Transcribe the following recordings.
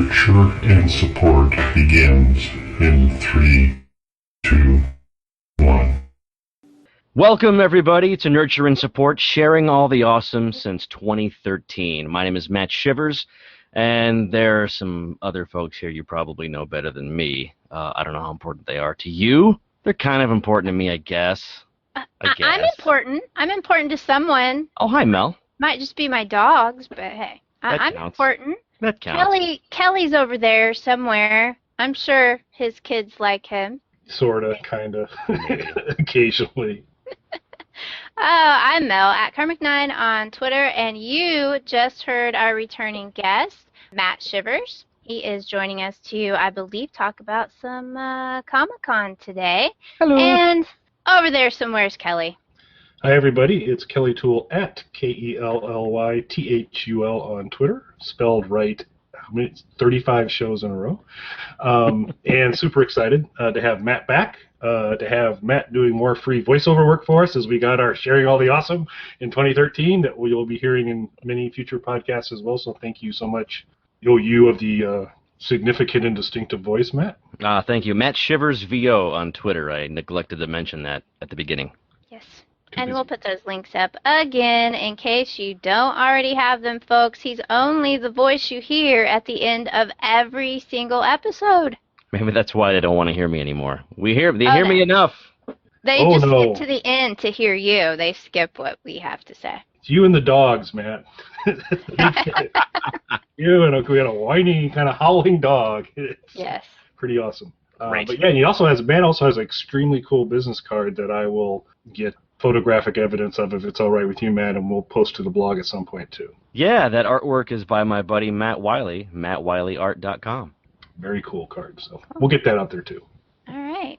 Nurture and support begins in 3, 2, 1. Welcome, everybody, to Nurture and Support, sharing all the awesome since 2013. My name is Matt Shivers, and there are some other folks here you probably know better than me. I don't know how important they are to you. They're kind of important to me, I guess. I'm important. I'm important to someone. Oh, hi, Mel. Might just be my dogs, but hey, I'm counts. important. That counts. Kelly's over there somewhere. I'm sure his kids like him. Sorta, kinda, occasionally. I'm Mel at Karmic9 on Twitter, and you just heard our returning guest, Matt Shivers. He is joining us to, I believe, talk about some Comic-Con today. Hello. And over there somewhere is Kelly. Hi, everybody. It's Kelly Tool at KELLYTHUL on Twitter, spelled right. 35 shows in a row. And super excited to have Matt back, to have Matt doing more free voiceover work for us as we got our Sharing All the Awesome in 2013 that we will be hearing in many future podcasts as well. So thank you so much, you of the significant and distinctive voice, Matt. Thank you. Matt Shivers VO on Twitter. I neglected to mention that at the beginning. Yes. And we'll put those links up again in case you don't already have them, folks. He's only the voice you hear at the end of every single episode. Maybe that's why they don't want to hear me anymore. They hear me enough. They just skip to the end to hear you. They skip what we have to say. It's you and the dogs, Matt. You and we had a whiny, kind of howling dog. Yes. Pretty awesome. Right. But yeah, and Matt also has an extremely cool business card that I will get photographic evidence of if it's all right with you, Matt, and we'll post to the blog at some point too. Yeah, that artwork is by my buddy Matt Wiley, mattwileyart.com. Very cool card, so we'll get that out there too. All right.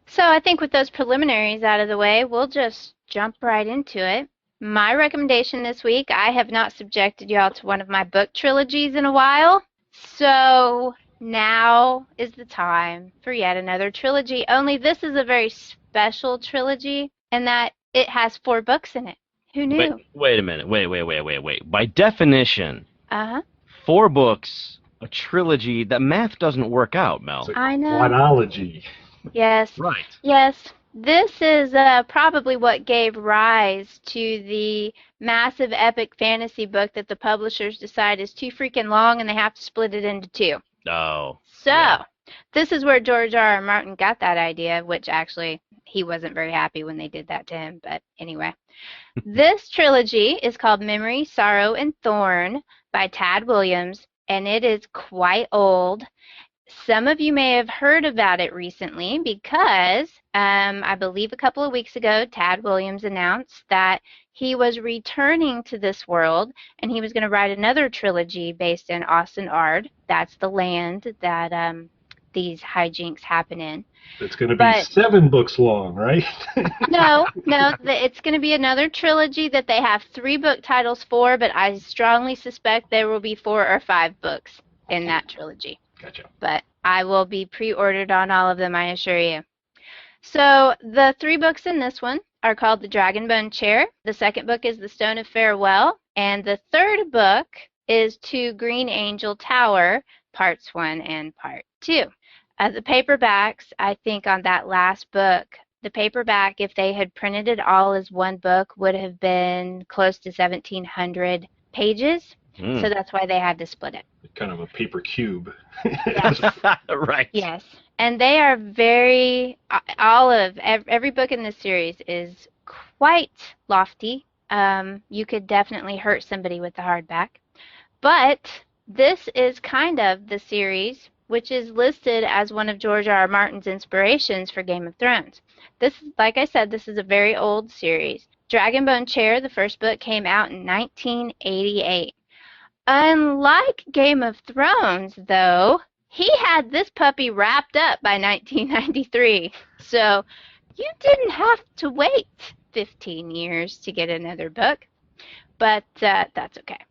So I think with those preliminaries out of the way, we'll just jump right into it. My recommendation this week, I have not subjected y'all to one of my book trilogies in a while, so now is the time for yet another trilogy, only this is a very special trilogy in that it has 4 books in it. Who knew? Wait a minute. Wait. By definition, 4 books, a trilogy, that math doesn't work out, Mel. I know. Quadology. Yes. Right. Yes. This is probably what gave rise to the massive epic fantasy book that the publishers decide is too freaking long and they have to split it into 2. Oh. So, yeah. This is where George R. R. Martin got that idea, which actually he wasn't very happy when they did that to him, but anyway. This trilogy is called Memory, Sorrow, and Thorn by Tad Williams, and it is quite old. Some of you may have heard about it recently because I believe a couple of weeks ago, Tad Williams announced that he was returning to this world and he was going to write another trilogy based in Ard. That's the land that these hijinks happen in. It's going to be 7 books long, right? No, it's going to be another trilogy that they have 3 book titles for, but I strongly suspect there will be 4 or 5 books in that trilogy. Gotcha. But I will be pre-ordered on all of them, I assure you. So the 3 books in this one are called The Dragonbone-Chair. The second book is The Stone of Farewell. And the third book is To Green Angel Tower, Parts 1 and Part 2. The paperbacks, I think on that last book, the paperback, if they had printed it all as one book, would have been close to 1,700 pages. So that's why they had to split it. Kind of a paper cube. Yes. Right. Yes. And they are every book in this series is quite lofty. You could definitely hurt somebody with the hardback. But this is kind of the series which is listed as one of George R. R. Martin's inspirations for Game of Thrones. This, like I said, this is a very old series. Dragonbone-Chair, the first book, came out in 1988. Unlike Game of Thrones, though, he had this puppy wrapped up by 1993. So you didn't have to wait 15 years to get another book. But that's okay.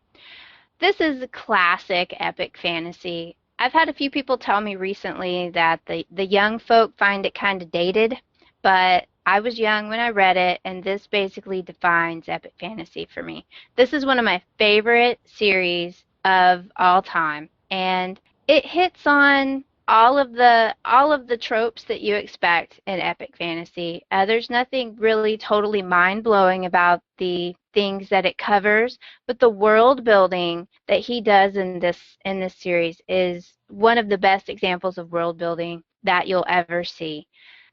This is a classic epic fantasy. I've had a few people tell me recently that the young folk find it kind of dated, but I was young when I read it, and this basically defines epic fantasy for me. This is one of my favorite series of all time, and it hits on all of the tropes that you expect in epic fantasy. There's nothing really totally mind-blowing about the things that it covers, but the world building that he does in this series is one of the best examples of world building that you'll ever see.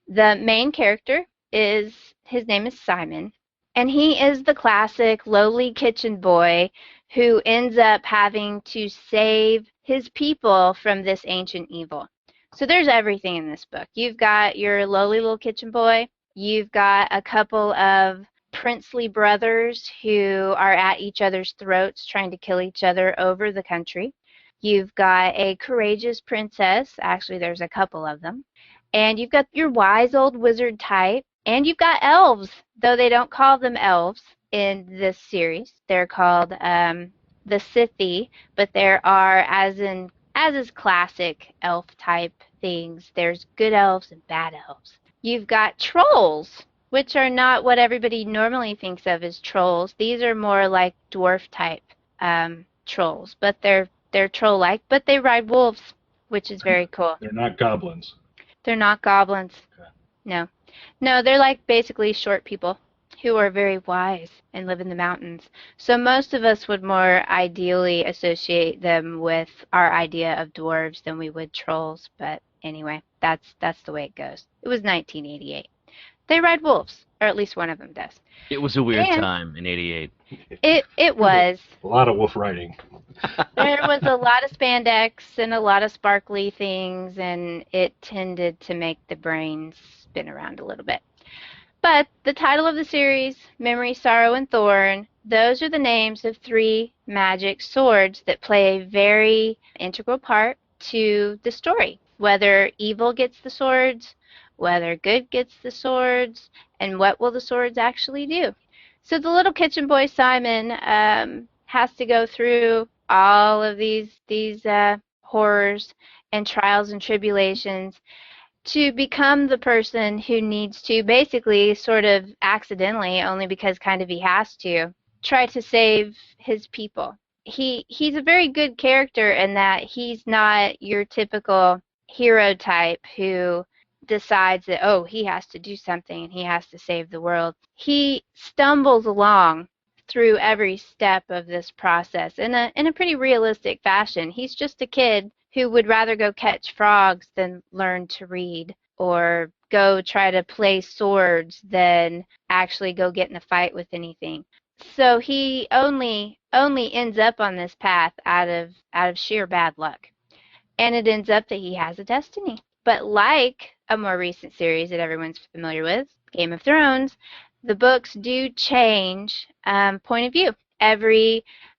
The main character is his name is Simon, and he is the classic lowly kitchen boy who ends up having to save his people from this ancient evil. So there's everything in this book. You've got your lowly little kitchen boy. You've got a couple of princely brothers who are at each other's throats trying to kill each other over the country. You've got a courageous princess. Actually, there's a couple of them. And you've got your wise old wizard type. And you've got elves, though they don't call them elves in this series. They're called the Scythi, but there are, as is classic elf type things, there's good elves and bad elves. You've got trolls, which are not what everybody normally thinks of as trolls. These are more like dwarf type trolls, but they're troll-like, but they ride wolves, which is very cool. They're not goblins. They're not goblins. Okay. No. No, they're like basically short people who are very wise and live in the mountains. So most of us would more ideally associate them with our idea of dwarves than we would trolls. But anyway, that's the way it goes. It was 1988. They ride wolves, or at least one of them does. It was a weird time in '88. It was. A lot of wolf riding. There was a lot of spandex and a lot of sparkly things, and it tended to make the brain spin around a little bit. But the title of the series, Memory, Sorrow, and Thorn, those are the names of 3 magic swords that play a very integral part to the story. Whether evil gets the swords, whether good gets the swords, and what will the swords actually do. So the little kitchen boy Simon has to go through all of these horrors and trials and tribulations to become the person who needs to basically sort of accidentally, only because kind of he has to, try to save his people. He's a very good character in that he's not your typical hero type who decides that, oh, he has to do something and he has to save the world. He stumbles along through every step of this process in a pretty realistic fashion. He's just a kid who would rather go catch frogs than learn to read, or go try to play swords than actually go get in a fight with anything. So he only ends up on this path out of sheer bad luck. And it ends up that he has a destiny. But like a more recent series that everyone's familiar with, Game of Thrones, the books do change point of view.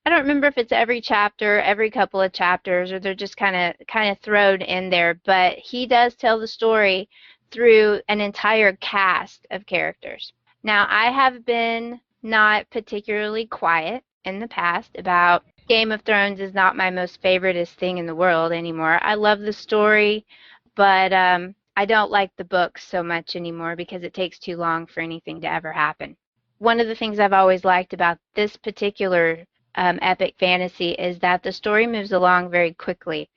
I don't remember if it's every chapter, every couple of chapters, or they're just kind of thrown in there, but he does tell the story through an entire cast of characters. Now, I have been not particularly quiet in the past about Game of Thrones is not my most favoriteest thing in the world anymore. I love the story, but I don't like the books so much anymore because it takes too long for anything to ever happen. One of the things I've always liked about this particular epic fantasy is that the story moves along very quickly.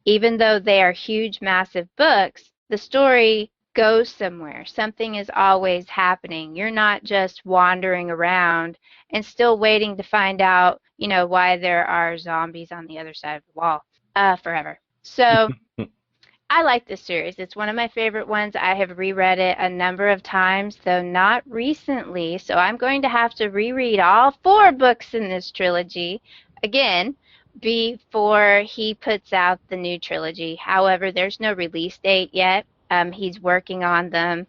Even though they are huge, massive books, the story goes somewhere. Something is always happening. You're not just wandering around and still waiting to find out, why there are zombies on the other side of the wall forever. So I like this series. It's one of my favorite ones. I have reread it a number of times, though not recently. So I'm going to have to reread all 4 books in this trilogy again before he puts out the new trilogy. However, there's no release date yet. He's working on them,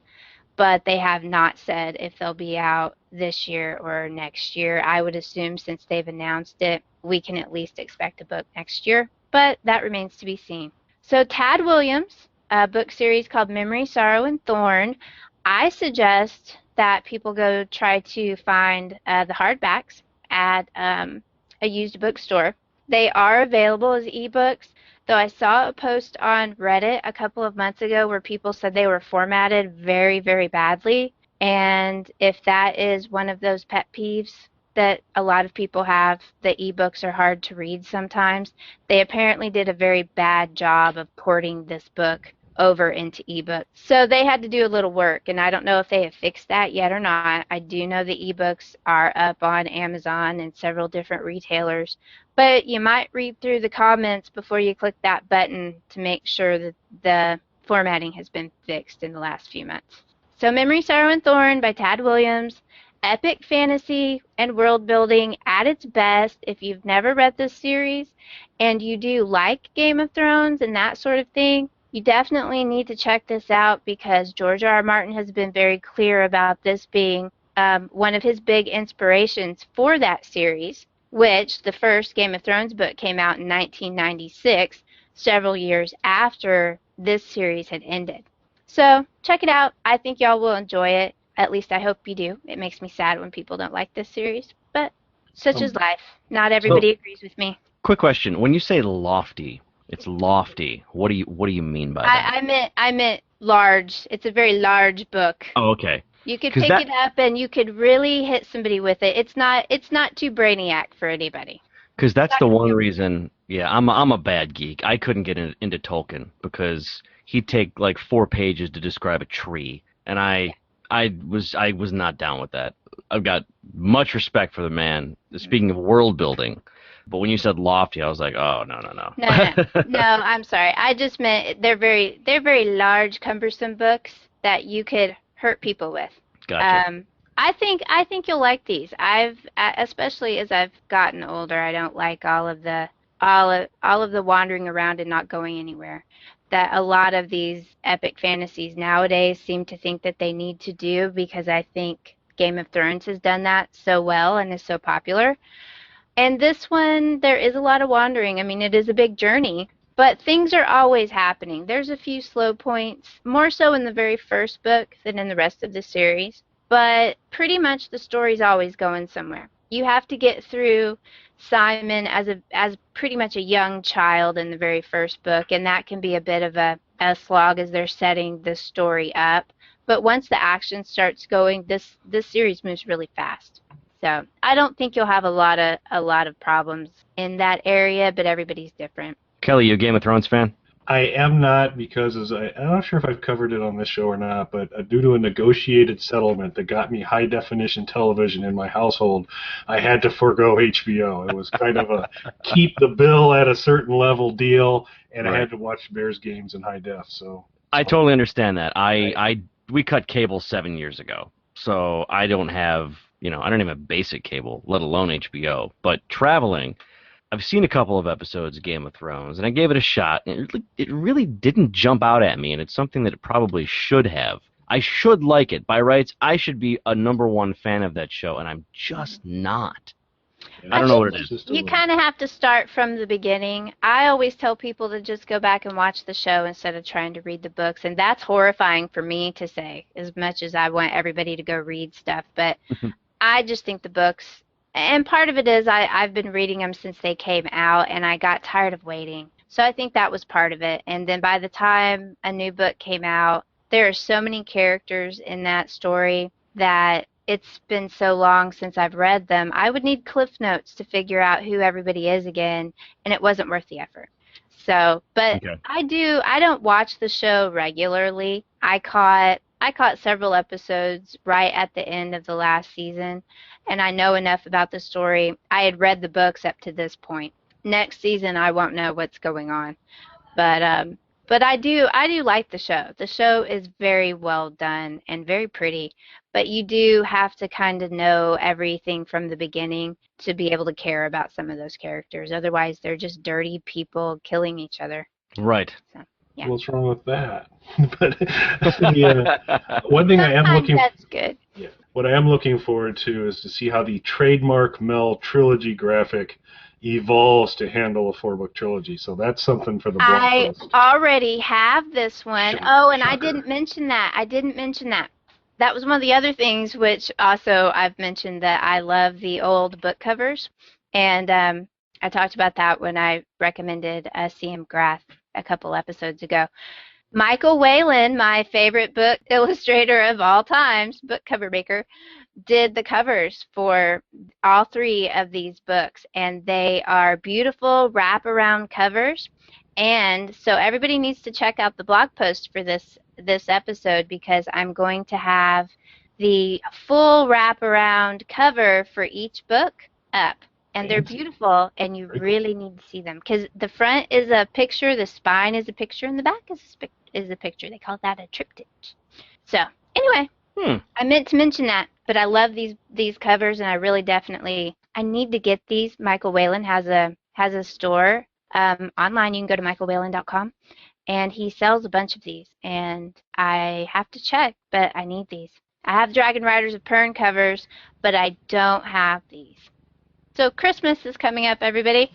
but they have not said if they'll be out this year or next year. I would assume since they've announced it, we can at least expect a book next year, but that remains to be seen. So Tad Williams, a book series called Memory, Sorrow, and Thorn. I suggest that people go try to find the hardbacks at a used bookstore. They are available as ebooks, though I saw a post on Reddit a couple of months ago where people said they were formatted very, very badly. And if that is one of those pet peeves, that a lot of people have, the ebooks are hard to read sometimes. They apparently did a very bad job of porting this book over into ebooks. So they had to do a little work, and I don't know if they have fixed that yet or not. I do know the ebooks are up on Amazon and several different retailers, but you might read through the comments before you click that button to make sure that the formatting has been fixed in the last few months. So Memory, Sorrow, and Thorn by Tad Williams. Epic fantasy and world building at its best. If you've never read this series and you do like Game of Thrones and that sort of thing, you definitely need to check this out because George R. R. Martin has been very clear about this being one of his big inspirations for that series, which the first Game of Thrones book came out in 1996, several years after this series had ended. So check it out. I think y'all will enjoy it. At least I hope you do. It makes me sad when people don't like this series, but such is life. Not everybody agrees with me. Quick question: when you say lofty, it's lofty. What do you mean by that? I meant large. It's a very large book. Oh, okay. You could pick it up and you could really hit somebody with it. It's not too brainiac for anybody. Because that's the one reason. Yeah, I'm a bad geek. I couldn't get into Tolkien because he'd take like 4 pages to describe a tree, and I was not down with that. I've got much respect for the man. Speaking of world building, but when you said lofty, I was like, oh no. No, I'm sorry. I just meant they're very large, cumbersome books that you could hurt people with. Gotcha. I think you'll like these. Especially as I've gotten older, I don't like all of the wandering around and not going anywhere that a lot of these epic fantasies nowadays seem to think that they need to do, because I think Game of Thrones has done that so well and is so popular. And this one, there is a lot of wandering. I mean, it is a big journey, but things are always happening. There's a few slow points, more so in the very first book than in the rest of the series, but pretty much the story's always going somewhere. You have to get through Simon as pretty much a young child in the very first book, and that can be a bit of a slog as they're setting the story up. But once the action starts going, this series moves really fast. So I don't think you'll have a lot of problems in that area, but everybody's different. Kelly, you a Game of Thrones fan? I am not, because I'm not sure if I've covered it on this show or not, but due to a negotiated settlement that got me high-definition television in my household, I had to forego HBO. It was kind of a keep the bill at a certain level deal, and I had to watch Bears games in high def. So I totally understand that. We cut cable 7 years ago, so I don't have, I don't even have basic cable, let alone HBO. But traveling, I've seen a couple of episodes of Game of Thrones, and I gave it a shot, and it really didn't jump out at me, and it's something that it probably should have. I should like it. By rights, I should be a #1 fan of that show, and I'm just not. I don't know what it is. You kind of have to start from the beginning. I always tell people to just go back and watch the show instead of trying to read the books, and that's horrifying for me to say, as much as I want everybody to go read stuff. But I just think the books, and part of it is I've been reading them since they came out, and I got tired of waiting. So I think that was part of it. And then by the time a new book came out, there are so many characters in that story that it's been so long since I've read them. I would need cliff notes to figure out who everybody is again, and it wasn't worth the effort. So, but okay. I don't watch the show regularly. I caught several episodes right at the end of the last season, and I know enough about the story. I had read the books up to this point. Next season, I won't know what's going on, but I do like the show. The show is very well done and very pretty, but you do have to kind of know everything from the beginning to be able to care about some of those characters. Otherwise, they're just dirty people killing each other. Right. So, yeah. What's wrong with that? But one thing I am looking. That's good. Yeah. What I am looking forward to is to see how the trademark Mel Trilogy graphic evolves to handle a 4-book trilogy. So that's something for the blog post. I already have this one. I didn't mention that. That was one of the other things which also I've mentioned, that I love the old book covers. And I talked about that when I recommended C.M. Grath a couple episodes ago. Michael Whalen, my favorite book illustrator of all times, book cover maker, did the covers for all 3 of these books, and they are beautiful wraparound covers. And so everybody needs to check out the blog post for this episode, because I'm going to have the full wraparound cover for each book up. And they're beautiful, and you really need to see them, because the front is a picture, the spine is a picture, and the back is a picture. They call that a triptych. So anyway, I meant to mention that, but I love these covers, and I really definitely I need to get these. Michael Whalen has a store online. You can go to michaelwhalen.com, and he sells a bunch of these, and I have to check, but I need these. I have Dragon Riders of Pern covers, but I don't have these. So Christmas is coming up, everybody.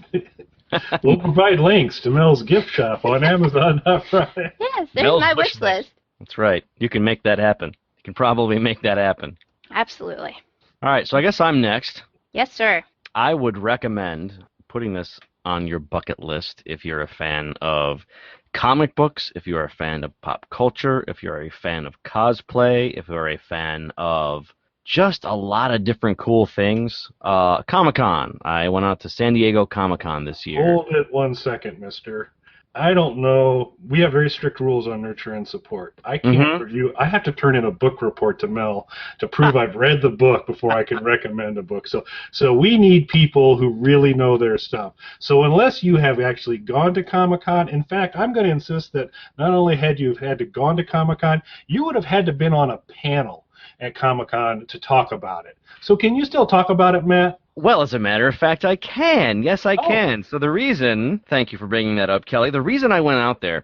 We'll provide links to Mel's gift shop on Amazon on Friday. Yes, there's my wish list. That's right. You can make that happen. You can probably make that happen. Absolutely. All right, so I guess I'm next. Yes, sir. I would recommend putting this on your bucket list if you're a fan of comic books, if you're a fan of pop culture, if you're a fan of cosplay, if you're a fan of just a lot of different cool things. Comic-Con. I went out to San Diego Comic-Con this year. Hold it 1 second, mister. I don't know. We have very strict rules on nurture and support. I can't review. I have to turn in a book report to Mel to prove I've read the book before I can recommend a book. So we need people who really know their stuff. So unless you have actually gone to Comic-Con, in fact, I'm going to insist that not only had you had to gone to Comic-Con, you would have had to been on a panel at Comic-Con to talk about it. So can you still talk about it, Matt? Well, as a matter of fact, I can. Yes, I can. So the reason, thank you for bringing that up, Kelly, the reason I went out there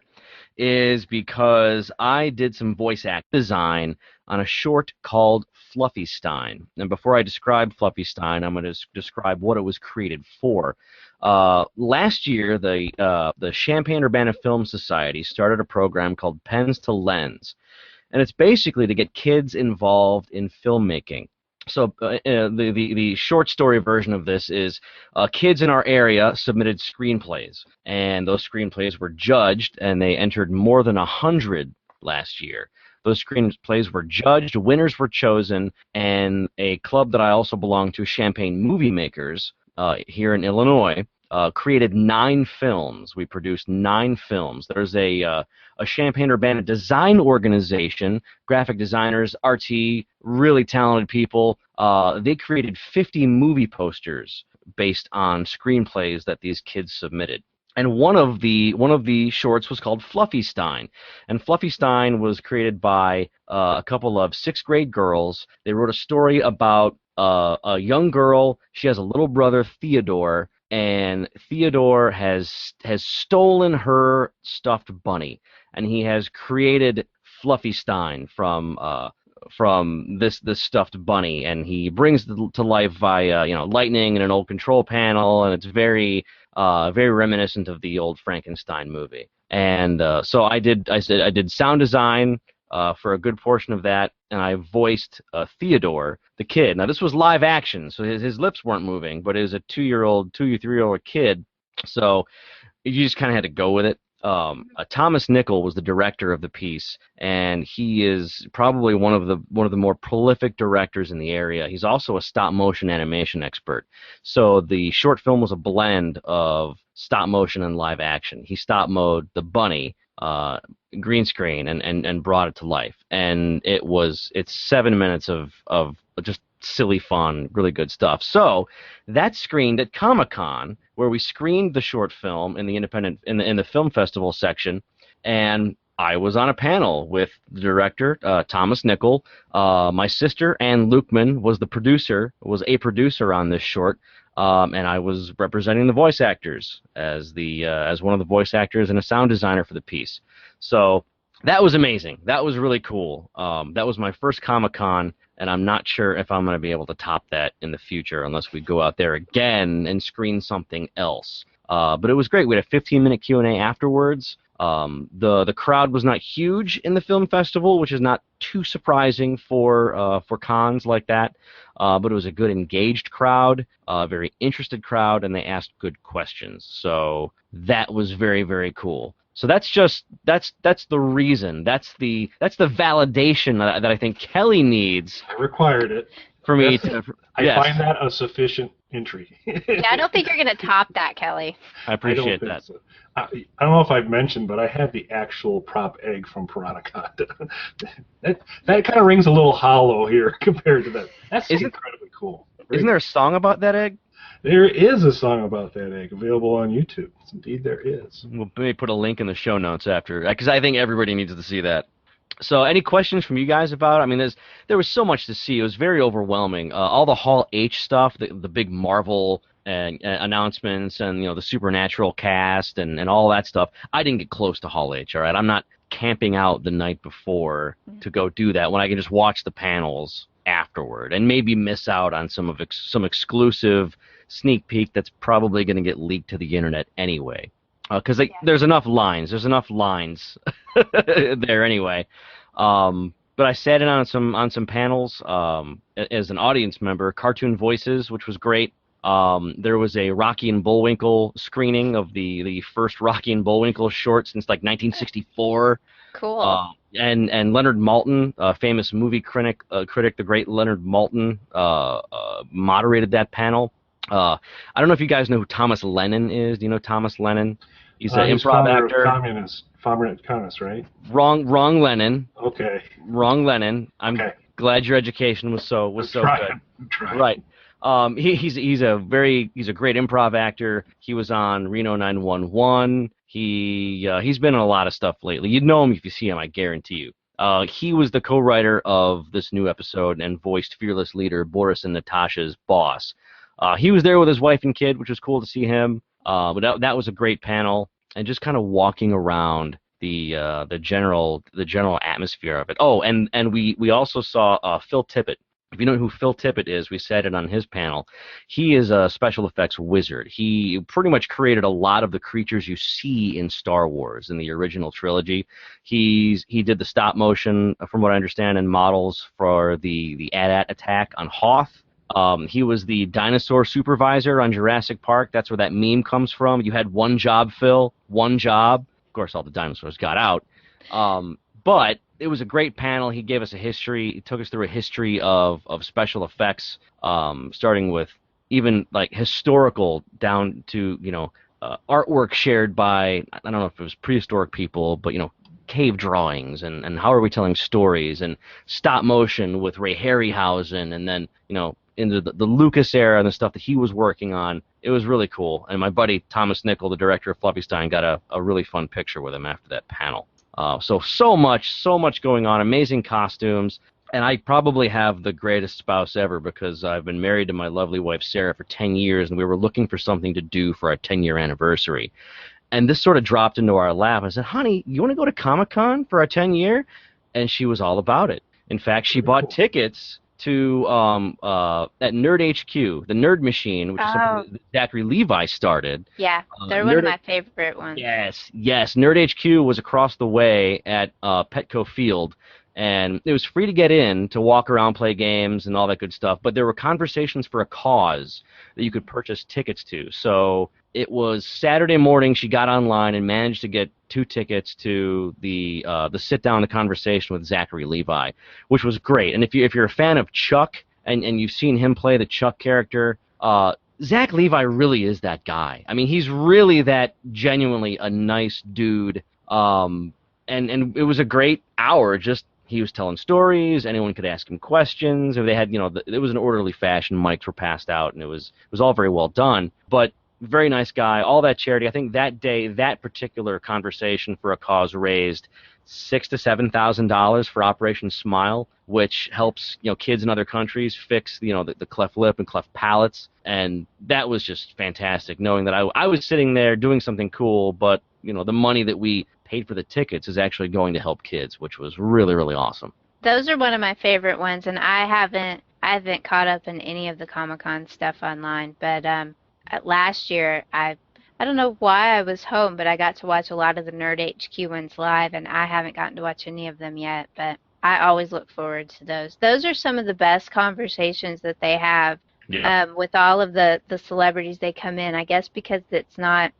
is because I did some voice act design on a short called Fluffy Stein. And before I describe Fluffy Stein, I'm going to describe what it was created for. Last year, the Champaign-Urbana Film Society started a program called Pens to Lens. And it's basically to get kids involved in filmmaking. So the short story version of this is kids in our area submitted screenplays, and those screenplays were judged, and they entered more than 100 last year. Those screenplays were judged, winners were chosen, and a club that I also belong to, Champaign Movie Makers, here in Illinois, created 9 films. We produced 9 films. There's a Champaign-Urbana design organization, graphic designers, RT, really talented people. They created 50 movie posters based on screenplays that these kids submitted. And one of the shorts was called Fluffy Stein. And Fluffy Stein was created by a couple of 6th grade girls. They wrote a story about a young girl. She has a little brother, Theodore, and Theodore has stolen her stuffed bunny, and he has created Fluffy Stein from this stuffed bunny, and he brings it to life via lightning and an old control panel, and it's very reminiscent of the old Frankenstein movie. And so I did sound design for a good portion of that, and I voiced Theodore, the kid. Now, this was live action, so his lips weren't moving, but it was a 3-year-old kid, so you just kind of had to go with it. Thomas Nickel was the director of the piece, and he is probably one of the more prolific directors in the area. He's also a stop-motion animation expert. So the short film was a blend of stop-motion and live action. He stop-mode the bunny, green screen, and brought it to life. And it's 7 minutes of just silly fun, really good stuff. So that screened at Comic-Con, where we screened the short film in the film festival section, and I was on a panel with the director, Thomas Nickel. My sister, Ann Lukeman, was a producer on this short, and I was representing the voice actors as one of the voice actors and a sound designer for the piece. So that was amazing. That was really cool. That was my first Comic-Con, and I'm not sure if I'm going to be able to top that in the future unless we go out there again and screen something else. But it was great. We had a 15-minute Q&A afterwards. The crowd was not huge in the film festival, which is not too surprising for cons like that. But it was a good engaged crowd, a very interested crowd, and they asked good questions. So that was very, very cool. So that's the reason. That's the validation that I think Kelly needs I required it. for me to. I Yes, find that a sufficient entry. Yeah, I don't think you're going to top that, Kelly. I I appreciate don't that. think so. I don't know if I've mentioned, but I have the actual prop egg from Piranha. that kind of rings a little hollow here compared to that. That's incredibly cool. Isn't there a song about that egg? There is a song about that egg available on YouTube. Indeed, there is. We'll maybe put a link in the show notes after, because I think everybody needs to see that. So, any questions from you guys about it? I mean, there was so much to see. It was very overwhelming. All the Hall H stuff, the big Marvel and announcements, and the Supernatural cast and all that stuff. I didn't get close to Hall H. All right, I'm not camping out the night before to go do that when I can just watch the panels afterward and maybe miss out on some exclusive sneak peek that's probably going to get leaked to the internet anyway. Because there's enough lines. There's enough lines there anyway. But I sat in on some panels as an audience member. Cartoon Voices, which was great. There was a Rocky and Bullwinkle screening of the first Rocky and Bullwinkle short since like 1964. Cool. And Leonard Maltin, famous movie critic, the great Leonard Maltin, moderated that panel. I don't know if you guys know who Thomas Lennon is. Do you know Thomas Lennon? He's an improv actor. Communist, right? Wrong Lennon. Okay. Wrong Lennon. I'm glad your education was so good. Right. He's a great improv actor. He was on Reno 911. He's been in a lot of stuff lately. You'd know him if you see him, I guarantee you. He was the co-writer of this new episode and voiced fearless leader Boris and Natasha's boss. He was there with his wife and kid, which was cool to see him. But that was a great panel, and just kind of walking around the general atmosphere of it. Oh, and we also saw Phil Tippett. If you know who Phil Tippett is, we said it on his panel. He is a special effects wizard. He pretty much created a lot of the creatures you see in Star Wars in the original trilogy. He did the stop motion, from what I understand, and models for the AT-AT attack on Hoth. He was the dinosaur supervisor on Jurassic Park. That's where that meme comes from. You had one job, Phil. One job. Of course, all the dinosaurs got out. But it was a great panel. He gave us a history. He took us through a history of special effects, starting with even like historical down to artwork shared by, I don't know if it was prehistoric people, but cave drawings and how are we telling stories, and stop motion with Ray Harryhausen, and then into the Lucas era and the stuff that he was working on. It was really cool. And my buddy Thomas Nickel, the director of Fluffy Stein, got a really fun picture with him after that panel. So much going on, amazing costumes, and I probably have the greatest spouse ever because I've been married to my lovely wife Sarah for 10 years, and we were looking for something to do for our 10-year anniversary. And this sort of dropped into our lap. I said, honey, you want to go to Comic-Con for our 10-year? And she was all about it. In fact, she bought tickets to at Nerd HQ, the Nerd Machine, which is something that Zachary Levi started. Yeah, they're one of my favorite ones. Yes. Nerd HQ was across the way at Petco Field, and it was free to get in to walk around, play games, and all that good stuff. But there were conversations for a cause that you could purchase tickets to. So it was Saturday morning. She got online and managed to get 2 tickets to the sit-down, the conversation with Zachary Levi, which was great. And if you're a fan of Chuck and you've seen him play the Chuck character, Zach Levi really is that guy. I mean, he's really that genuinely a nice dude. And it was a great hour. Just he was telling stories. Anyone could ask him questions. They had it was an orderly fashion. Mics were passed out, and it was all very well done. But very nice guy, all that charity. I think that day, that particular conversation for a cause raised $6,000 to $7,000 for Operation Smile, which helps kids in other countries fix the cleft lip and cleft palates. And that was just fantastic, knowing that I was sitting there doing something cool, but the money that we paid for the tickets is actually going to help kids, which was really, really awesome. Those are one of my favorite ones, and I haven't caught up in any of the Comic-Con stuff online, but last year, I don't know why I was home, but I got to watch a lot of the Nerd HQ ones live, and I haven't gotten to watch any of them yet, but I always look forward to those. Those are some of the best conversations that they have with all of the celebrities they come in, I guess because it's not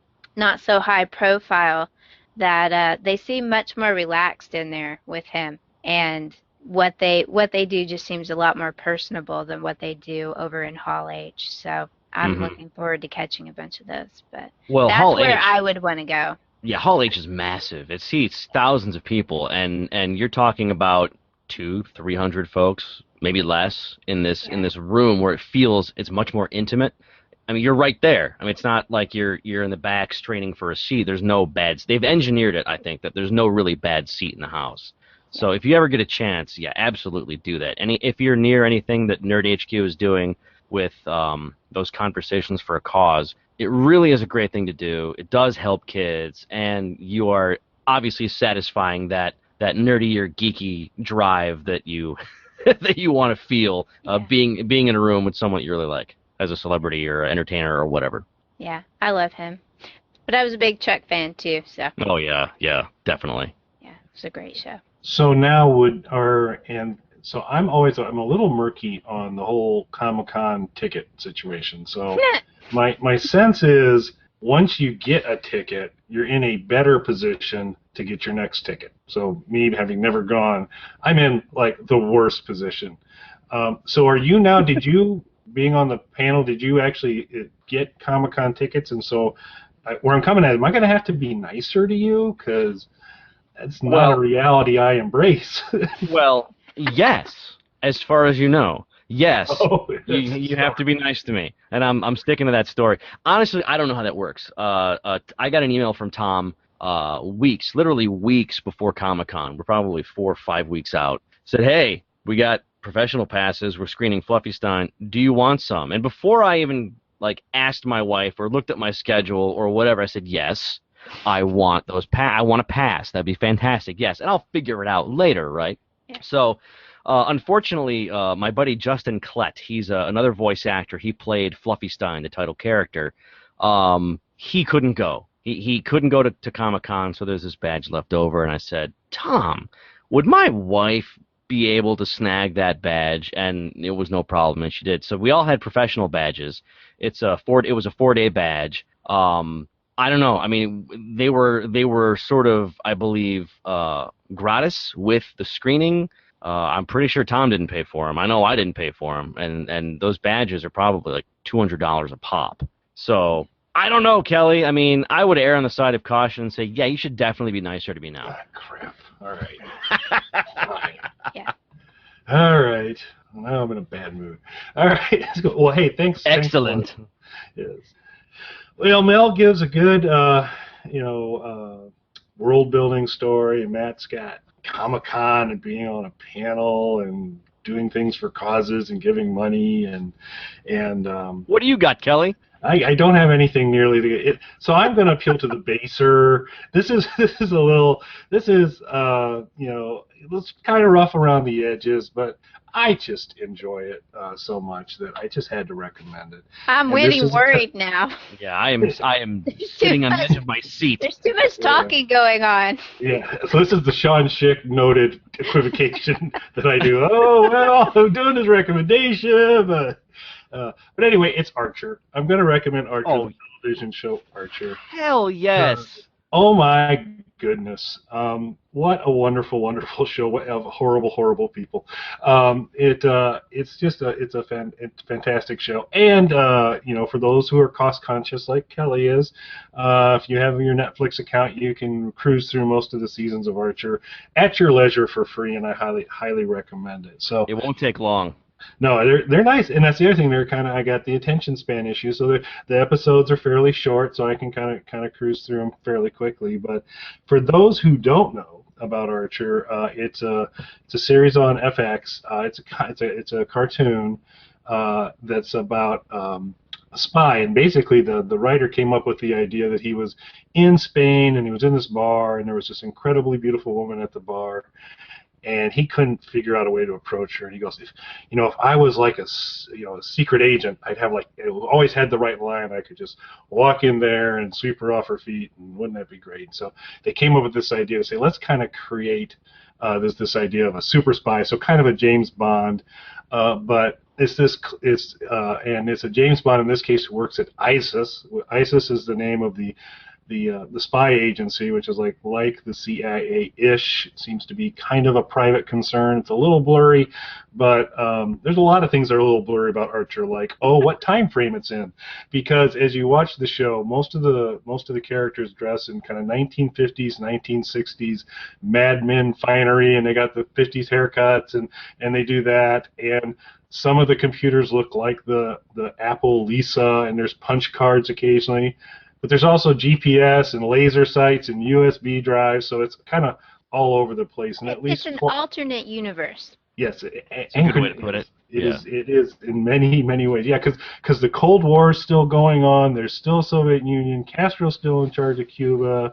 so high profile. that they seem much more relaxed in there with him, and what they do just seems a lot more personable than what they do over in Hall H. So I'm looking forward to catching a bunch of those. But Well, that's Hall where H, I would want to go. yeah, Hall H is massive. It seats thousands of people, and you're talking about 200-300 folks, maybe less, in this room where it feels it's much more intimate. I mean, you're right there. I mean, it's not like you're in the back straining for a seat. There's no beds. They've engineered it, I think, that there's no really bad seat in the house. So if you ever get a chance, yeah, absolutely do that. And if you're near anything that Nerd HQ is doing with those conversations for a cause, it really is a great thing to do. It does help kids, and you are obviously satisfying that nerdy or geeky drive that you that you want to feel being in a room with someone you really like as a celebrity or entertainer or whatever. Yeah, I love him. But I was a big Chuck fan too, so. Oh yeah, definitely. Yeah, it was a great show. So now so I'm a little murky on the whole Comic-Con ticket situation. So my sense is once you get a ticket, you're in a better position to get your next ticket. So me having never gone, I'm in like the worst position. So are you now? Did you, being on the panel, did you actually get Comic-Con tickets? And so where I'm coming at, am I going to have to be nicer to you? Because that's not a reality I embrace. Well, yes, as far as you know. Yes, Oh, you have to be nice to me, and I'm sticking to that story. Honestly, I don't know how that works. I got an email from Tom literally weeks before Comic-Con. We're probably 4 or 5 weeks out. Said, hey, we got professional passes. We're screening Fluffy Stein. Do you want some? And before I even asked my wife or looked at my schedule or whatever, I said, yes, I want those. I want a pass. That'd be fantastic. Yes, and I'll figure it out later, right? Yeah. So. Unfortunately, my buddy Justin Klett, he's another voice actor. He played Fluffy Stein, the title character. He couldn't go. He couldn't go to Comic-Con, so there's this badge left over. And I said, Tom, would my wife be able to snag that badge? And it was no problem, and she did. So we all had professional badges. It was a 4-day badge. I don't know. I mean, they were sort of, I believe, gratis with the screening. I'm pretty sure Tom didn't pay for them. I know I didn't pay for them, and those badges are probably like $200 a pop. So I don't know, Kelly. I mean, I would err on the side of caution and say, yeah, you should definitely be nicer to me now. Ah, crap. All right. Fine. Yeah. All right. Now I'm in a bad mood. All right. Let's go. Well, hey, thanks. Excellent. Yes. Well, Mel gives a good, world-building story, and Matt's got Comic-Con and being on a panel and doing things for causes and giving money and what do you got, Kelly? I don't have anything nearly the so I'm going to appeal to the baser. This is it's kind of rough around the edges, but I just enjoy it so much that I just had to recommend it. I'm really worried now. Yeah, I am sitting on the edge of my seat. There's too much talking going on. Yeah, so this is the Sean Schick noted equivocation that I do. Oh, well, I'm doing this recommendation, but anyway, it's Archer. I'm going to recommend Archer, the television show Archer. Hell yes. Oh my goodness. What a wonderful, wonderful show of horrible, horrible people. It's a fantastic show. And, for those who are cost conscious like Kelly is, if you have your Netflix account, you can cruise through most of the seasons of Archer at your leisure for free, and I highly, highly recommend it. So it won't take long. No, they're nice, and that's the other thing. I got the attention span issue, so the episodes are fairly short, so I can kind of cruise through them fairly quickly. But for those who don't know about Archer, it's a series on FX. It's a cartoon that's about a spy, and basically the writer came up with the idea that he was in Spain and he was in this bar, and there was this incredibly beautiful woman at the bar. And he couldn't figure out a way to approach her. And he goes, if I was like a secret agent, I'd have always had the right line. I could just walk in there and sweep her off her feet, and wouldn't that be great? So they came up with this idea to say, let's kind of create this idea of a super spy, so kind of a James Bond, but it's a James Bond in this case who works at ISIS. ISIS is the name of the the spy agency, which is like the CIA-ish. It seems to be kind of a private concern. It's a little blurry, but there's a lot of things that are a little blurry about Archer, like what time frame it's in, because as you watch the show, most of the characters dress in kind of 1950s, 1960s Mad Men finery, and they got the 50s haircuts, and they do that, and some of the computers look like the Apple Lisa, and there's punch cards occasionally. But there's also GPS and laser sights and USB drives, so it's kind of all over the place. And at least it's an alternate universe. Yes, That's a good way to put it. It is in many, many ways. Yeah, because the Cold War is still going on. There's still Soviet Union. Castro's still in charge of Cuba.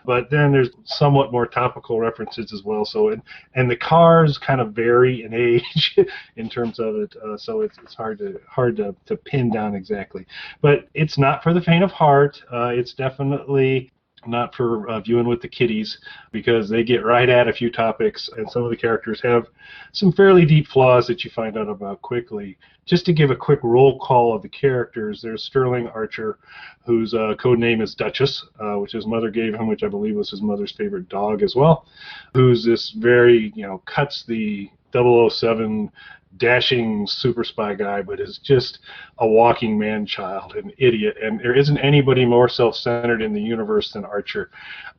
But then there's somewhat more topical references as well. So and the cars kind of vary in age in terms of it. So it's hard to pin down exactly. But it's not for the faint of heart. It's definitely not for viewing with the kiddies, because they get right at a few topics, and some of the characters have some fairly deep flaws that you find out about quickly. Just to give a quick roll call of the characters, there's Sterling Archer, whose code name is Duchess, which his mother gave him, which I believe was his mother's favorite dog as well, who's this very, cuts the 007 dashing super spy guy, but is just a walking man-child, an idiot, and there isn't anybody more self-centered in the universe than Archer.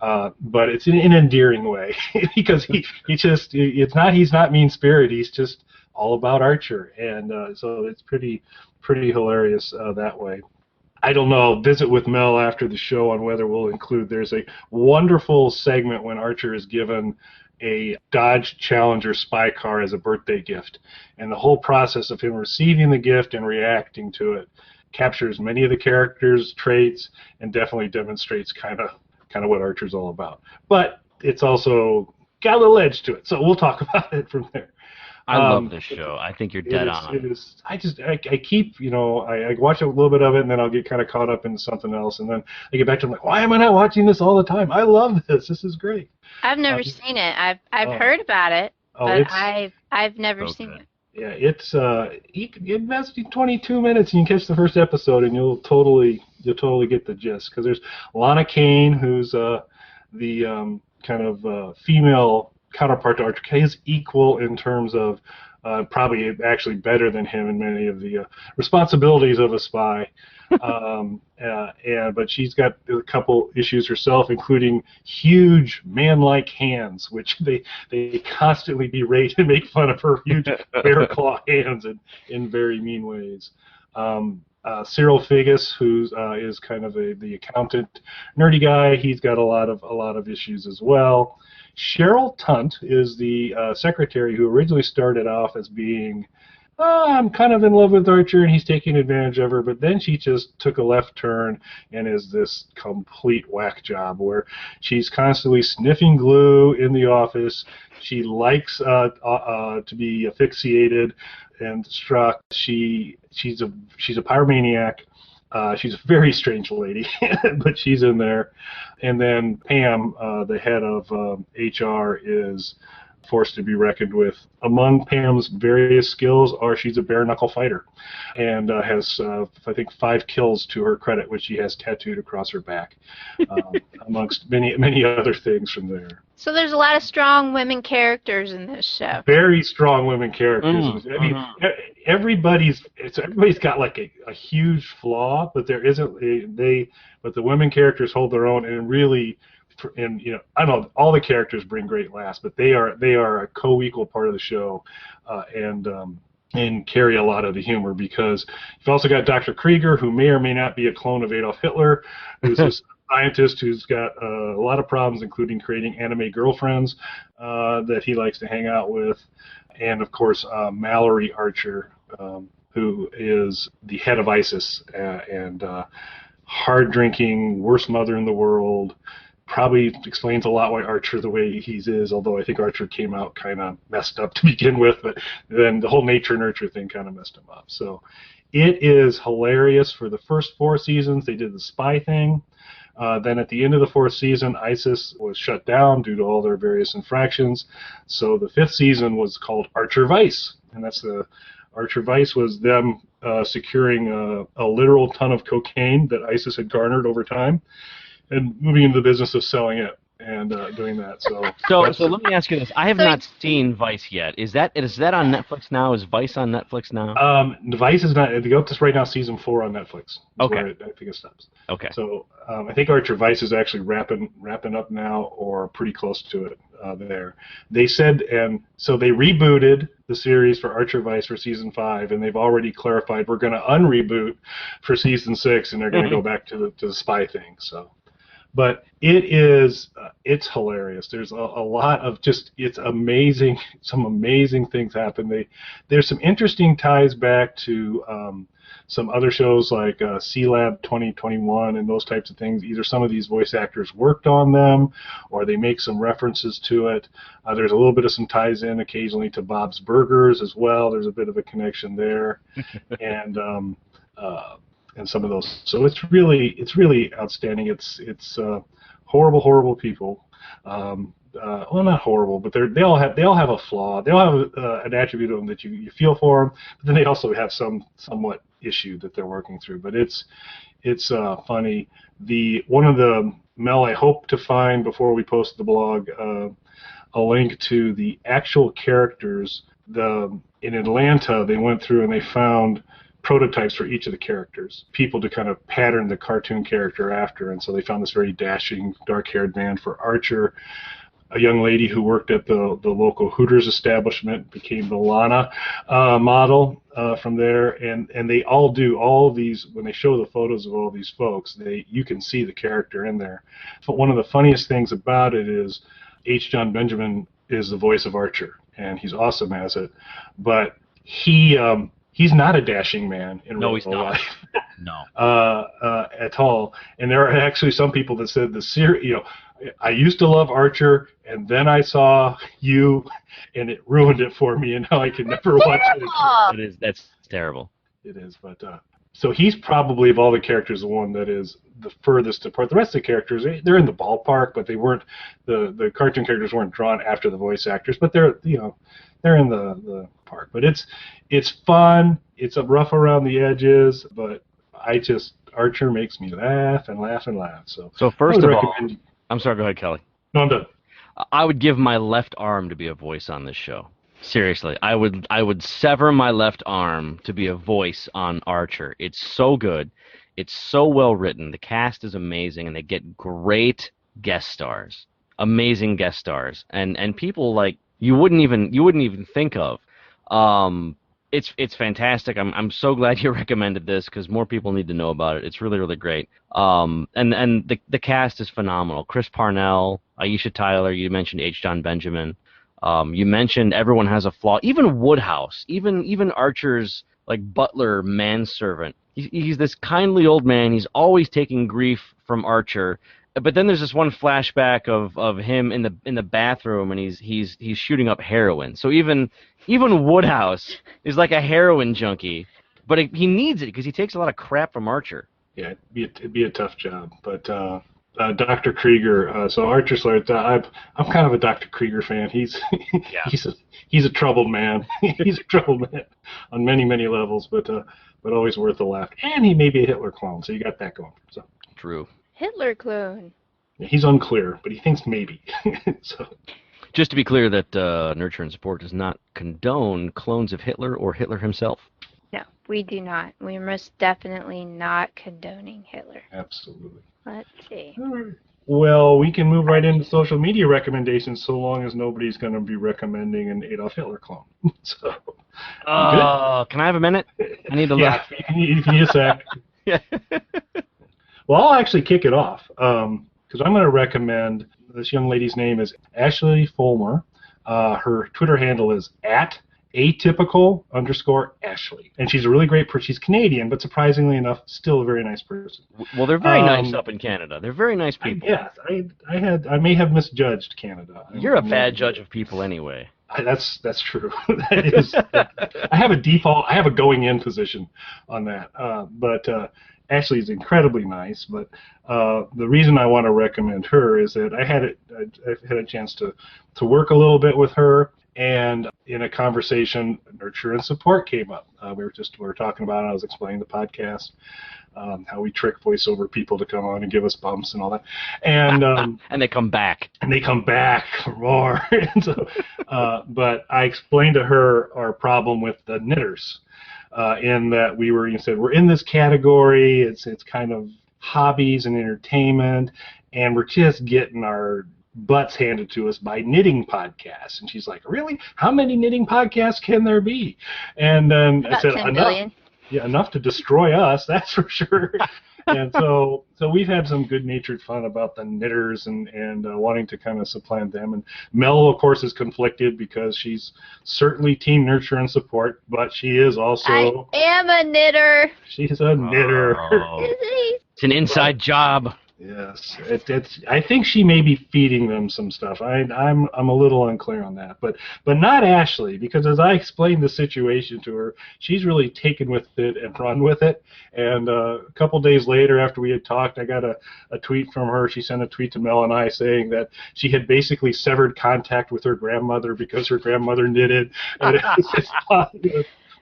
But it's in an endearing way, because he's not mean-spirited, he's just all about Archer, and so it's pretty hilarious that way. I don't know, visit with Mel after the show on whether we'll include, there's a wonderful segment when Archer is given a Dodge Challenger spy car as a birthday gift, and the whole process of him receiving the gift and reacting to it captures many of the characters' traits and definitely demonstrates kind of what Archer's all about. But it's also got a little edge to it, so we'll talk about it from there. I love this show. I think you're dead on. It is. I keep, I watch a little bit of it, and then I'll get kind of caught up into something else, and then I get back to, I'm like, why am I not watching this all the time? I love this. This is great. I've never seen it. I've heard about it, but I've never seen it. Yeah, it's you invest 22 minutes and you catch the first episode, and you'll totally get the gist, because there's Lana Kane, who's the kind of female counterpart to Archer. Kay is equal in terms of probably actually better than him in many of the responsibilities of a spy. But she's got a couple issues herself, including huge man-like hands, which they constantly berate and make fun of her huge bear claw hands in very mean ways. Cyril Figgis, who is kind of the accountant, nerdy guy, he's got a lot of issues as well. Cheryl Tunt is the secretary who originally started off as being, I'm kind of in love with Archer and he's taking advantage of her, but then she just took a left turn and is this complete whack job where she's constantly sniffing glue in the office. She likes to be asphyxiated and struck. She's a pyromaniac. She's a very strange lady, but she's in there. And then Pam, the head of HR, is forced to be reckoned with. Among Pam's various skills are she's a bare-knuckle fighter and has, I think, 5 kills to her credit, which she has tattooed across her back, amongst many other things from there. So there's a lot of strong women characters in this show. Very strong women characters. I mean, everybody's got like a huge flaw, but there isn't. But the women characters hold their own, and really, and I don't know, all the characters bring great laughs, but they are a co-equal part of the show, and carry a lot of the humor, because you've also got Dr. Krieger, who may or may not be a clone of Adolf Hitler, who's a scientist who's got a lot of problems, including creating anime girlfriends that he likes to hang out with, and of course Mallory Archer, who is the head of ISIS, and hard-drinking, worst mother in the world. Probably explains a lot why Archer the way he is, although I think Archer came out kind of messed up to begin with, but then the whole nature-nurture thing kind of messed him up. So it is hilarious. For the first 4 seasons, they did the spy thing. Then at the end of the 4th season, ISIS was shut down due to all their various infractions. So the 5th season was called Archer Vice, and Archer Vice was them securing a literal ton of cocaine that ISIS had garnered over time. and moving into the business of selling it and doing that. So let me ask you this: I have not seen Vice yet. Is that on Netflix now? Is Vice on Netflix now? Vice is not. They go up to right now season 4 on Netflix. Okay. Where I think it stops. Okay. So I think Archer Vice is actually wrapping up now, or pretty close to it. There, they said, and so they rebooted the series for Archer Vice for season 5, and they've already clarified we're going to unreboot for season 6, and they're going to go back to the spy thing. So. But it's hilarious. There's a lot of it's amazing. Some amazing things happen. There's some interesting ties back to some other shows like C-Lab 2021 and those types of things. Either some of these voice actors worked on them, or they make some references to it. There's a little bit of some ties in occasionally to Bob's Burgers as well. There's a bit of a connection there, and some of those. So it's really outstanding. It's horrible people. Well, not horrible, but they all have a flaw. They all have an attribute of them that you feel for them, but then they also have somewhat issue that they're working through. But it's funny. One of the Mel, I hope to find before we post the blog a link to the actual characters. In Atlanta, they went through and they found prototypes for each of the characters, people to kind of pattern the cartoon character after, and so they found this very dashing, dark-haired man for Archer. A young lady who worked at the local Hooters establishment became the Lana model from there, and they all do all these. When they show the photos of all these folks, you can see the character in there. But one of the funniest things about it is H. John Benjamin is the voice of Archer, and he's awesome as it, but he's not a dashing man in real life. No. At all. And there are actually some people that said I used to love Archer, and then I saw you, and it ruined it for me, and now I can never watch it again. That's terrible. It is, but so he's probably, of all the characters, the one that is the furthest apart. The rest of the characters, they're in the ballpark, but they weren't. The cartoon characters weren't drawn after the voice actors, but they're in the park. But it's fun. It's rough around the edges, but Archer makes me laugh and laugh and laugh. So first of all, I'm sorry. Go ahead, Kelly. No, I'm done. I would give my left arm to be a voice on this show. Seriously, I would sever my left arm to be a voice on Archer. It's so good. It's so well written. The cast is amazing, and they get great guest stars, amazing guest stars, and people like you wouldn't even think of. It's fantastic. I'm so glad you recommended this because more people need to know about it. It's really great. And the cast is phenomenal. Chris Parnell, Aisha Tyler. You mentioned H. John Benjamin. You mentioned everyone has a flaw. Even Woodhouse, even Archer's like butler manservant. He's this kindly old man. He's always taking grief from Archer. But then there's this one flashback of him in the bathroom, and he's shooting up heroin. So even Woodhouse is like a heroin junkie, but he needs it because he takes a lot of crap from Archer. Yeah, it'd be a tough job, but. Dr. Krieger. So Archer Slayer. I'm kind of a Dr. Krieger fan. He's a troubled man. He's a troubled man on many levels, but always worth a laugh. And he may be a Hitler clone, so you got that going. So true. Hitler clone. Yeah, he's unclear, but he thinks maybe. So. Just to be clear, that Nurture and Support does not condone clones of Hitler or Hitler himself. No, we do not. We are most definitely not condoning Hitler. Absolutely. Let's see. All right. Well, we can move right into social media recommendations so long as nobody's going to be recommending an Adolf Hitler clone. So, can I have a minute? I need to look. Yeah, you can use a sec. Yeah. Well, I'll actually kick it off because I'm going to recommend this young lady's name is Ashley Fulmer. Her Twitter handle is @atypical_Ashley, and she's a really great person. She's Canadian, but surprisingly enough, still a very nice person. Well, they're very nice up in Canada. They're very nice people. Yes, I may have misjudged Canada. You're a bad judge of people anyway. That's true. That is. I have a default. I have a going-in position on that. But Ashley is incredibly nice. But the reason I want to recommend her is that I've had a chance to work a little bit with her. And in a conversation, nurture and support came up. We were talking about it. I was explaining the podcast, how we trick voiceover people to come on and give us bumps and all that. And and they come back. And they come back for more. And so, but I explained to her our problem with the knitters, in that you said we're in this category. It's kind of hobbies and entertainment, and we're just getting our butts handed to us by knitting podcasts. And she's like, really? How many knitting podcasts can there be? And then I said, 10 billion. Yeah, enough to destroy us, that's for sure. And so we've had some good-natured fun about the knitters and wanting to kind of supplant them. And Mel, of course, is conflicted because she's certainly team nurture and support, but she is also... I am a knitter. She's a knitter. Oh. It's an inside job. Yes, I think she may be feeding them some stuff. I'm a little unclear on that, but not Ashley, because as I explained the situation to her, she's really taken with it and run with it. And a couple days later, after we had talked, I got a tweet from her. She sent a tweet to Mel and I saying that she had basically severed contact with her grandmother because her grandmother knitted. And I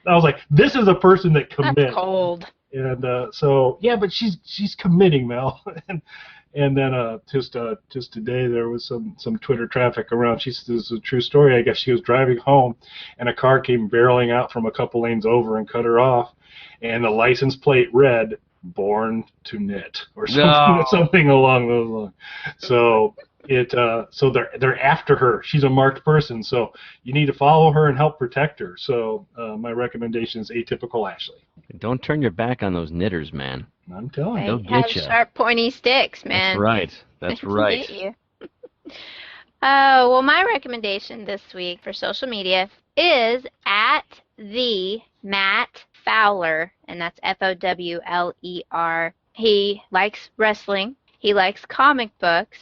was like, this is a person that commits. That's cold. And so yeah, but she's committing, Mel. and then just today there was some Twitter traffic around. This is a true story. I guess she was driving home, and a car came barreling out from a couple lanes over and cut her off, and the license plate read "Born to Knit" or something along those lines. So so they're after her. She's a marked person, so you need to follow her and help protect her. So my recommendation is Atypical Ashley. Don't turn your back on those knitters, man. I'm telling you. They'll They have get you. sharp, pointy sticks, man. That's right. That's They can right. get you. Well, my recommendation this week for social media is at the Matt Fowler, and that's Fowler. He likes wrestling. He likes comic books.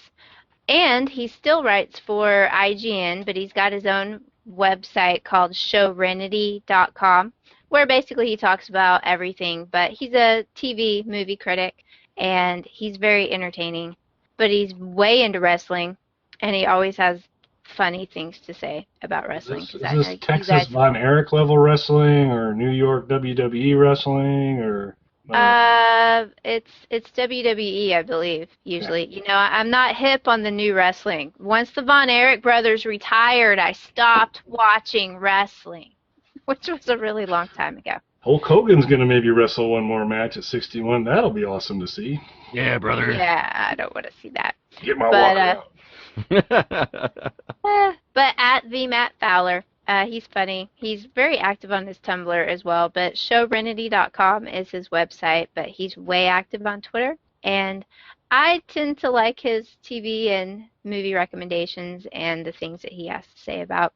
And he still writes for IGN, but he's got his own website called showrenity.com, where basically he talks about everything. But he's a TV movie critic, and he's very entertaining. But he's way into wrestling, and he always has funny things to say about wrestling. Is this Texas guys... Von Erich level wrestling, or New York WWE wrestling, or... It's WWE, I believe, usually. Yeah. You know, I'm not hip on the new wrestling. Once the Von Erich brothers retired, I stopped watching wrestling, which was a really long time ago. Hulk Hogan's going to maybe wrestle one more match at 61. That'll be awesome to see. Yeah, brother. Yeah, I don't want to see that. Get my water out. But at the Matt Fowler, he's funny. He's very active on his Tumblr as well, but showrenity.com is his website, but he's way active on Twitter. And I tend to like his TV and movie recommendations and the things that he has to say about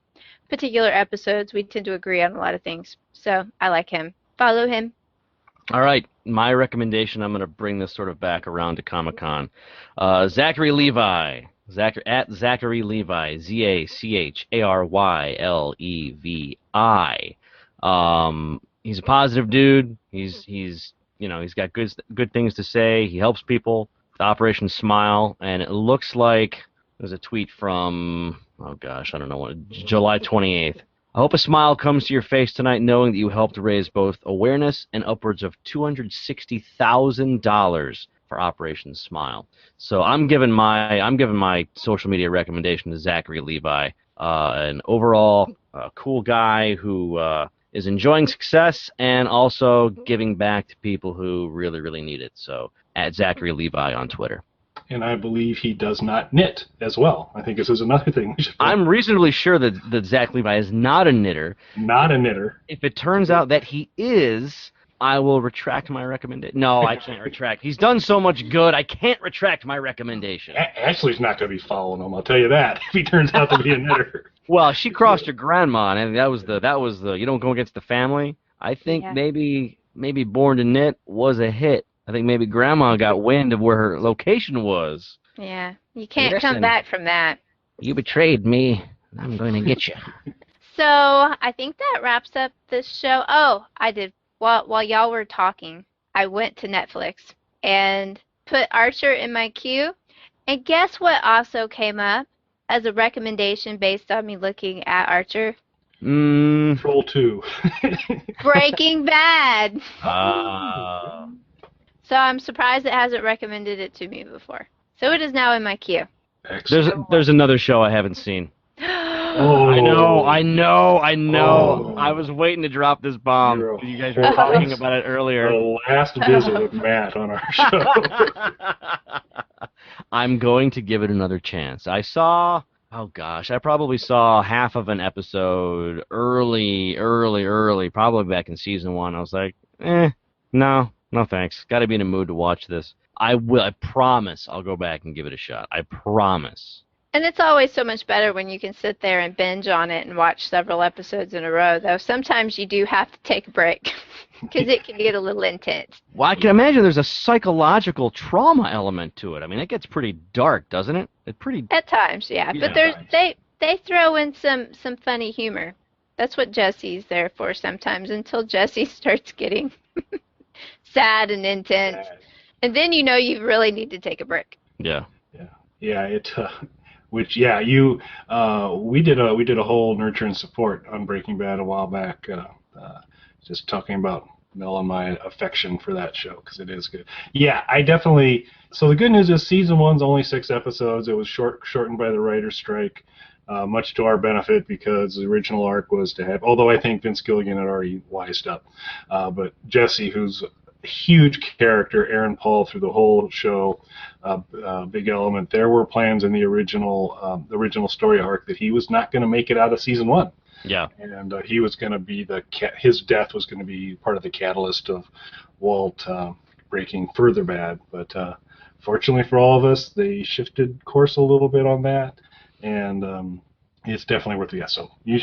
particular episodes. We tend to agree on a lot of things, so I like him. Follow him. All right, my recommendation, I'm going to bring this sort of back around to Comic-Con. Zachary Levi. At Zachary Levi, ZACHARYLEVI. He's a positive dude. He's got good things to say. He helps people with Operation Smile, and it looks like there's a tweet from July 28th. I hope a smile comes to your face tonight, knowing that you helped raise both awareness and upwards of $260,000 for Operation Smile. So I'm giving my social media recommendation to Zachary Levi, an overall cool guy who is enjoying success and also giving back to people who really, really need it. So at Zachary Levi on Twitter. And I believe he does not knit as well. I think this is another thing. I'm reasonably sure that Zach Levi is not a knitter. Not a knitter. If it turns out that he is, I will retract my recommendation. No, I can't retract. He's done so much good, I can't retract my recommendation. Ashley's not going to be following him, I'll tell you that, if he turns out to be a knitter. Well, she crossed her grandma, and that was the you don't go against the family. I think maybe Born to Knit was a hit. I think maybe Grandma got wind of where her location was. Yeah, you can't come back from that. You betrayed me. I'm going to get you. So I think that wraps up this show. Oh, I did. While y'all were talking, I went to Netflix and put Archer in my queue. And guess what also came up? as a recommendation based on me looking at Archer? Troll 2. Breaking Bad. Uh, So I'm surprised it hasn't recommended it to me before. So it is now in my queue. Excellent. there's another show I haven't seen. Oh. I know. Oh. I was waiting to drop this bomb. You're a You guys were talking about it earlier. The last visit with Matt on our show. I'm going to give it another chance. I probably saw half of an episode early, probably back in season 1. I was like, no thanks. Got to be in a mood to watch this. I promise I'll go back and give it a shot. I promise. And it's always so much better when you can sit there and binge on it and watch several episodes in a row, though sometimes you do have to take a break because it can get a little intense. Well, I can imagine there's a psychological trauma element to it. I mean, it gets pretty dark, doesn't it? At times, yeah. But they throw in some funny humor. That's what Jesse's there for sometimes, until Jesse starts getting sad and intense. And then you know you really need to take a break. Yeah. Yeah, we did a whole nurture and support on Breaking Bad a while back, just talking about Mel and my affection for that show, because it is good. Yeah, I definitely. So the good news is season 1's only 6 episodes. It was shortened by the writer's strike, much to our benefit, because the original arc was to have. Although I think Vince Gilligan had already wised up, but Jesse, who's a huge character, Aaron Paul through the whole show, big element. There were plans in the original story arc that he was not going to make it out of season 1. Yeah. And he was going to be his death was going to be part of the catalyst of Walt breaking further bad. But fortunately for all of us, they shifted course a little bit on that, and it's definitely worth it. Yeah, so you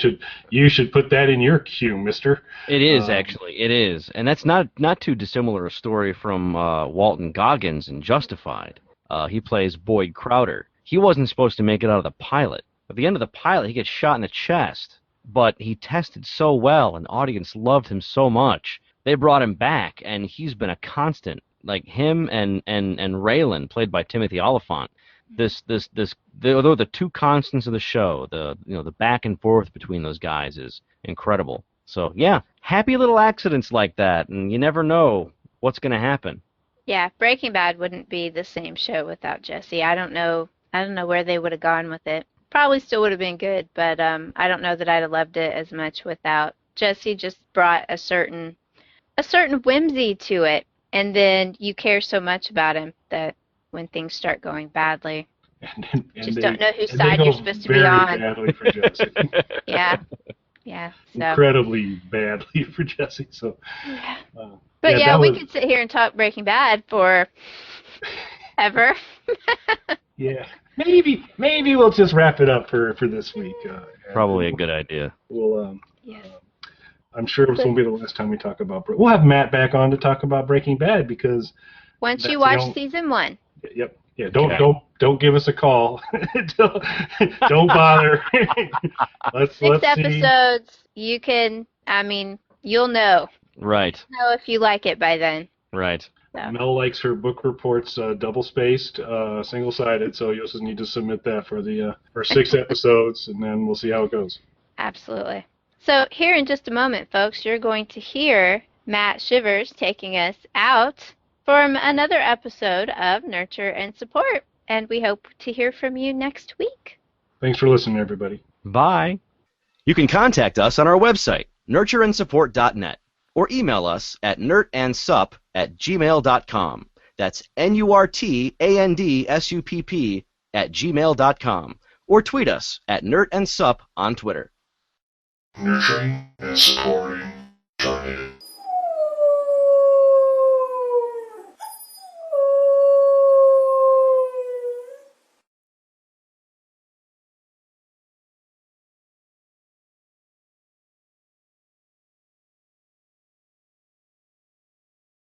should put that in your queue, mister. It is, actually. It is. And that's not too dissimilar a story from Walton Goggins in Justified. He plays Boyd Crowder. He wasn't supposed to make it out of the pilot. At the end of the pilot, he gets shot in the chest. But he tested so well, and the audience loved him so much. They brought him back, and he's been a constant. Like him and Raylan, played by Timothy Oliphant. They're the two constants of the show. The back and forth between those guys is incredible. So yeah, happy little accidents like that, and you never know what's going to happen. Yeah, Breaking Bad wouldn't be the same show without Jesse. I don't know where they would have gone with it. Probably still would have been good, but I don't know that I'd have loved it as much without Jesse. Just brought a certain whimsy to it, and then you care so much about him that when things start going badly, just don't know whose side you're supposed to be on. Badly for Jesse. Yeah. So. Incredibly badly for Jesse. So. Yeah. But yeah, we could sit here and talk Breaking Bad for ever. Yeah. Maybe we'll just wrap it up for this week. Probably a good idea. We'll yes. I'm sure this won't be the last time we talk about. We'll have Matt back on to talk about Breaking Bad, because once you watch season 1. Yep. Yeah. Don't give us a call. don't bother. Let's 6 episodes. You can. I mean, you'll know. Right. Know if you like it by then. Right. So. Mel likes her book reports double-spaced, single-sided, so you'll just need to submit that for 6 episodes, and then we'll see how it goes. Absolutely. So here in just a moment, folks, you're going to hear Matt Shivers taking us out from another episode of Nurture and Support, and we hope to hear from you next week. Thanks for listening, everybody. Bye. You can contact us on our website, nurtureandsupport.net. or email us at nurtandsupp@gmail.com. That's NURTANDSUPP@gmail.com. Or tweet us at nurtandsupp on Twitter. Nurturing and supporting Targeted.